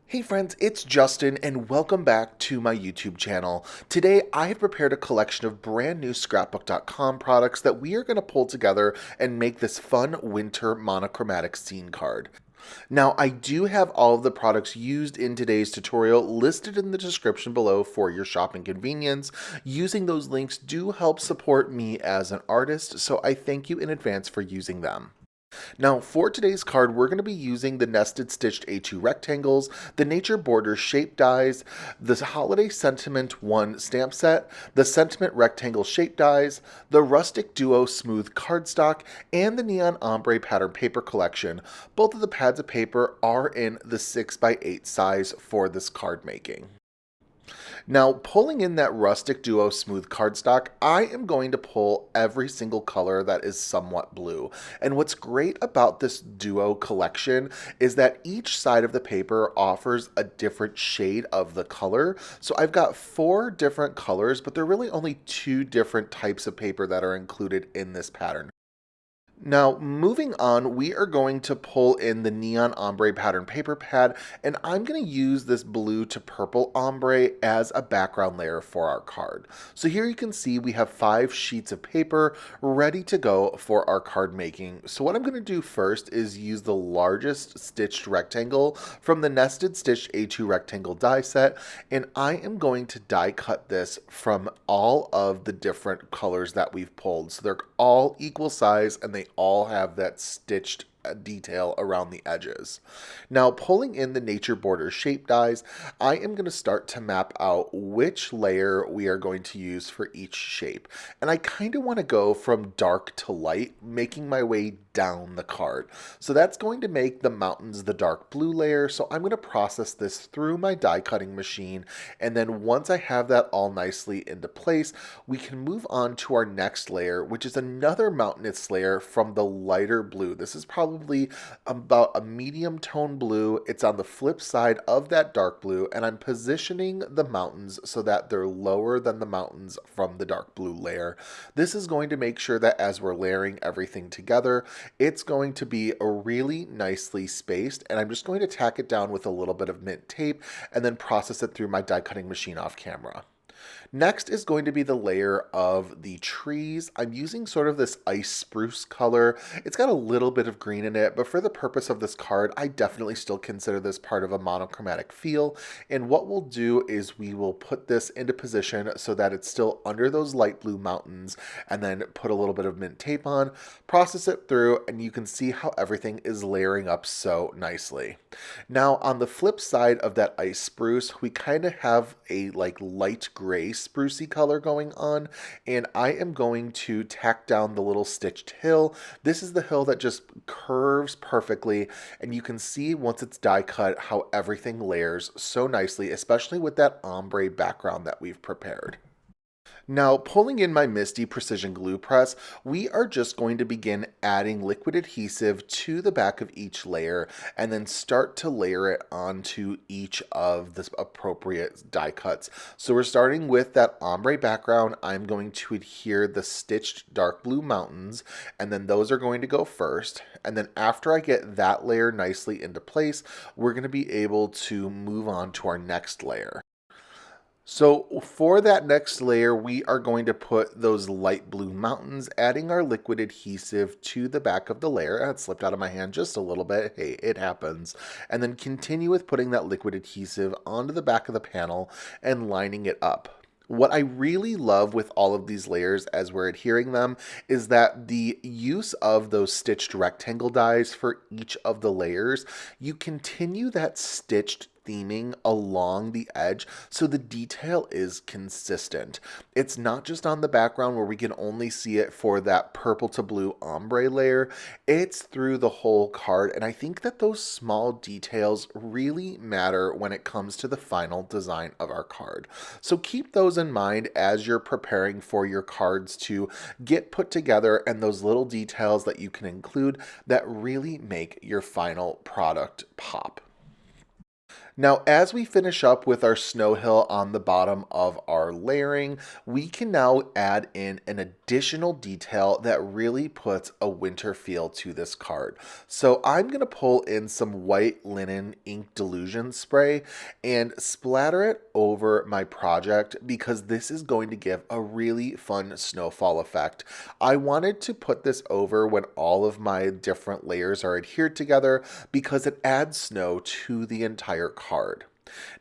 Hey friends, it's Justin and welcome back to my YouTube channel. Today I have prepared a collection of brand new scrapbook.com products that we are going to pull together and make this fun winter monochromatic scene card. Now, I do have all of the products used in today's tutorial listed in the description below for your shopping convenience. Using those links do help support me as an artist, so I thank you in advance for using them. Now, for today's card, we're going to be using the nested stitched A2 rectangles, the nature border shape dies, the holiday sentiment 1 stamp set, the sentiment rectangle shape dies, the rustic duo smooth cardstock, and the neon ombre pattern paper collection. Both of the pads of paper are in the 6x8 size for this card making. Now, pulling in that rustic duo smooth cardstock, I am going to pull every single color that is somewhat blue. And what's great about this duo collection is that each side of the paper offers a different shade of the color. So I've got 4 different colors, but there are really only 2 different types of paper that are included in this pattern. Now, moving on, we are going to pull in the neon ombre pattern paper pad, and I'm going to use this blue to purple ombre as a background layer for our card. So here you can see we have 5 sheets of paper ready to go for our card making. So what I'm going to do first is use the largest stitched rectangle from the nested stitched A2 rectangle die set, and I am going to die cut this from all of the different colors that we've pulled. So they're all equal size and they all have that stitched detail around the edges. Now, pulling in the nature border shape dies, I am going to start to map out which layer we are going to use for each shape. And I kind of want to go from dark to light, making my way down the card. So that's going to make the mountains the dark blue layer. So I'm going to process this through my die cutting machine. And then once I have that all nicely into place, we can move on to our next layer, which is another mountainous layer from the lighter blue. This is probably about a medium tone blue. It's on the flip side of that dark blue, and I'm positioning the mountains so that they're lower than the mountains from the dark blue layer. This is going to make sure that as we're layering everything together, it's going to be a really nicely spaced, and I'm just going to tack it down with a little bit of mint tape and then process it through my die cutting machine off camera. Next is going to be the layer of the trees. I'm using sort of this ice spruce color. It's got a little bit of green in it, but for the purpose of this card, I definitely still consider this part of a monochromatic feel. And what we'll do is we will put this into position so that it's still under those light blue mountains, and then put a little bit of mint tape on, process it through, and you can see how everything is layering up so nicely. Now, on the flip side of that ice spruce, we kind of have a like light gray sprucey color going on, and I am going to tack down the little stitched hill. This is the hill that just curves perfectly, and you can see once it's die cut how everything layers so nicely, especially with that ombre background that we've prepared. Now, pulling in my Misty Precision Glue Press, we are just going to begin adding liquid adhesive to the back of each layer and then start to layer it onto each of the appropriate die cuts. So we're starting with that ombre background. I'm going to adhere the stitched dark blue mountains, and then those are going to go first. And then after I get that layer nicely into place, we're going to be able to move on to our next layer. So for that next layer, we are going to put those light blue mountains, adding our liquid adhesive to the back of the layer. It slipped out of my hand just a little bit. Hey, it happens. And then continue with putting that liquid adhesive onto the back of the panel and lining it up. What I really love with all of these layers as we're adhering them is that the use of those stitched rectangle dies for each of the layers, you continue that stitched theming along the edge so the detail is consistent. It's not just on the background where we can only see it for that purple to blue ombre layer, it's through the whole card, and I think that those small details really matter when it comes to the final design of our card. So keep those in mind as you're preparing for your cards to get put together, and those little details that you can include that really make your final product pop. Now, as we finish up with our snow hill on the bottom of our layering, we can now add in an additional detail that really puts a winter feel to this card. So I'm going to pull in some white linen ink dilution spray and splatter it over my project because this is going to give a really fun snowfall effect. I wanted to put this over when all of my different layers are adhered together because it adds snow to the entire card.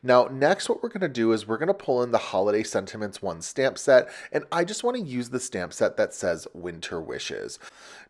Now, next, what we're going to do is we're going to pull in the Holiday Sentiments 1 stamp set, and I just want to use the stamp set that says Winter Wishes.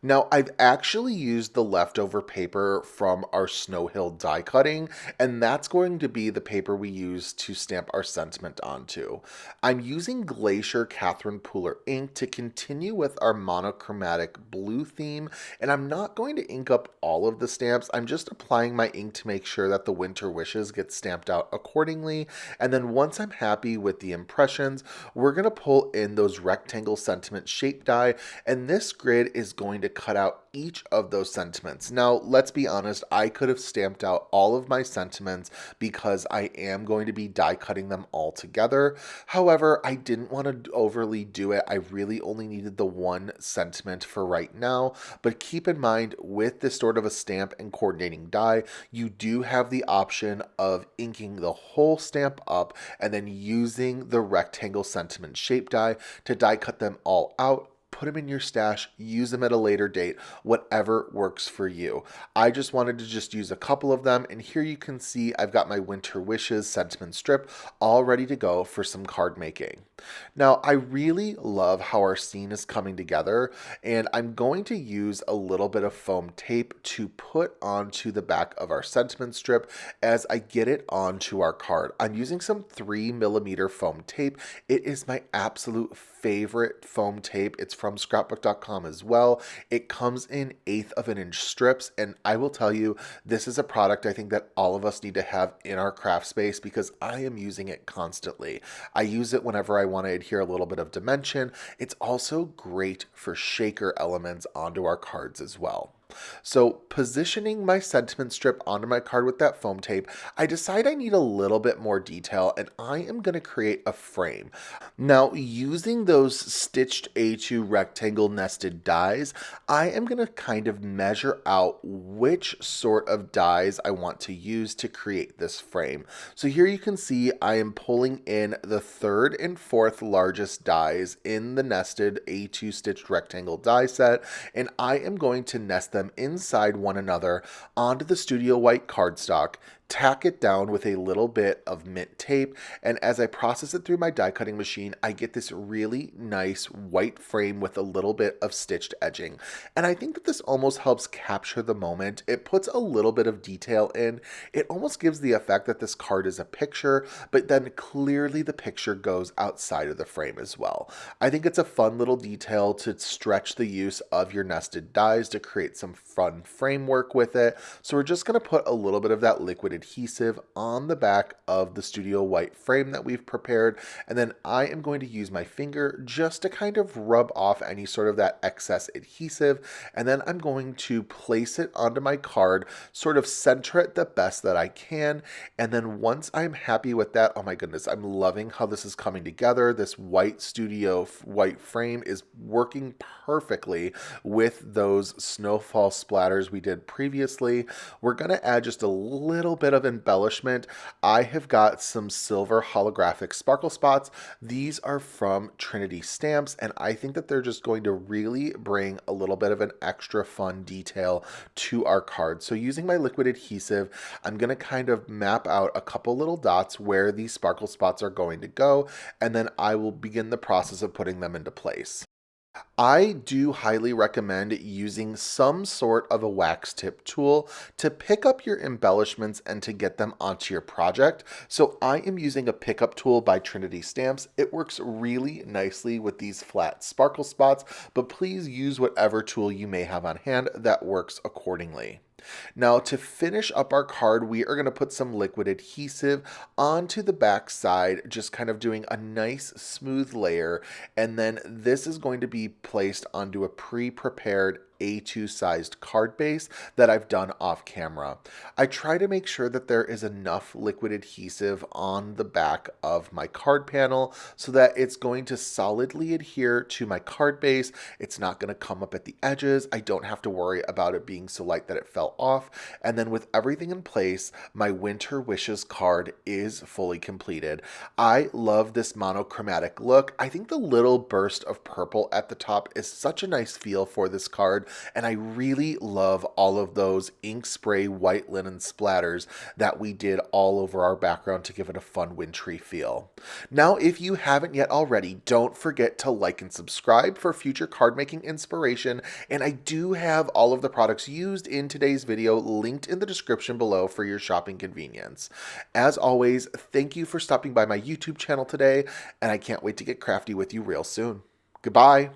Now, I've actually used the leftover paper from our Snow Hill die cutting, and that's going to be the paper we use to stamp our sentiment onto. I'm using Glacier Catherine Pooler ink to continue with our monochromatic blue theme, and I'm not going to ink up all of the stamps. I'm just applying my ink to make sure that the Winter Wishes get stamped out accordingly. And then once I'm happy with the impressions, we're going to pull in those rectangle sentiment shape die, and this grid is going to cut out each of those sentiments. Now, let's be honest, I could have stamped out all of my sentiments because I am going to be die cutting them all together. However, I didn't want to overly do it. I really only needed the one sentiment for right now, but keep in mind with this sort of a stamp and coordinating die, you do have the option of inking the whole stamp up and then using the rectangle sentiment shape die to die cut them all out. Put them in your stash, use them at a later date, whatever works for you. I just wanted to just use a couple of them, and here you can see I've got my Winter Wishes sentiment strip all ready to go for some card making. Now, I really love how our scene is coming together, and I'm going to use a little bit of foam tape to put onto the back of our sentiment strip as I get it onto our card. I'm using some 3mm foam tape. It is my absolute favorite foam tape. It's from scrapbook.com as well. It comes in 1/8 of an inch strips, and I will tell you, this is a product I think that all of us need to have in our craft space because I am using it constantly. I use it whenever I want to adhere a little bit of dimension. It's also great for shaker elements onto our cards as well. So positioning my sentiment strip onto my card with that foam tape, I decide I need a little bit more detail and I am going to create a frame. Now, using those stitched A2 rectangle nested dies, I am going to kind of measure out which sort of dies I want to use to create this frame. So here you can see I am pulling in the 3rd and 4th largest dies in the nested A2 stitched rectangle die set, and I am going to nest them inside one another onto the Studio White cardstock, tack it down with a little bit of mint tape, and as I process it through my die cutting machine, I get this really nice white frame with a little bit of stitched edging. And I think that this almost helps capture the moment. It puts a little bit of detail in. It almost gives the effect that this card is a picture, but then clearly the picture goes outside of the frame as well. I think it's a fun little detail to stretch the use of your nested dies to create some fun framework with it. So we're just going to put a little bit of that liquid adhesive on the back of the Studio White frame that we've prepared, and then I am going to use my finger just to kind of rub off any sort of that excess adhesive, and then I'm going to place it onto my card, sort of center it the best that I can, and then once I'm happy with that, oh my goodness, I'm loving how this is coming together. This white Studio White frame is working perfectly with those snowfall splatters we did previously. We're going to add just a little bit of embellishment. I have got some silver holographic sparkle spots. These are from Trinity Stamps, and I think that they're just going to really bring a little bit of an extra fun detail to our card. So using my liquid adhesive, I'm going to kind of map out a couple little dots where these sparkle spots are going to go, and then I will begin the process of putting them into place. I do highly recommend using some sort of a wax tip tool to pick up your embellishments and to get them onto your project. So I am using a pickup tool by Trinity Stamps. It works really nicely with these flat sparkle spots, but please use whatever tool you may have on hand that works accordingly. Now, to finish up our card, we are going to put some liquid adhesive onto the back side, just kind of doing a nice smooth layer, and then this is going to be placed onto a pre-prepared A2 sized card base that I've done off camera. I try to make sure that there is enough liquid adhesive on the back of my card panel so that it's going to solidly adhere to my card base. It's not going to come up at the edges. I don't have to worry about it being so light that it fell off. And then with everything in place, my Winter Wishes card is fully completed. I love this monochromatic look. I think the little burst of purple at the top is such a nice feel for this card, and I really love all of those ink spray white linen splatters that we did all over our background to give it a fun wintry feel. Now, if you haven't yet already, don't forget to like and subscribe for future card making inspiration, and I do have all of the products used in today's video linked in the description below for your shopping convenience. As always, thank you for stopping by my YouTube channel today, and I can't wait to get crafty with you real soon. Goodbye.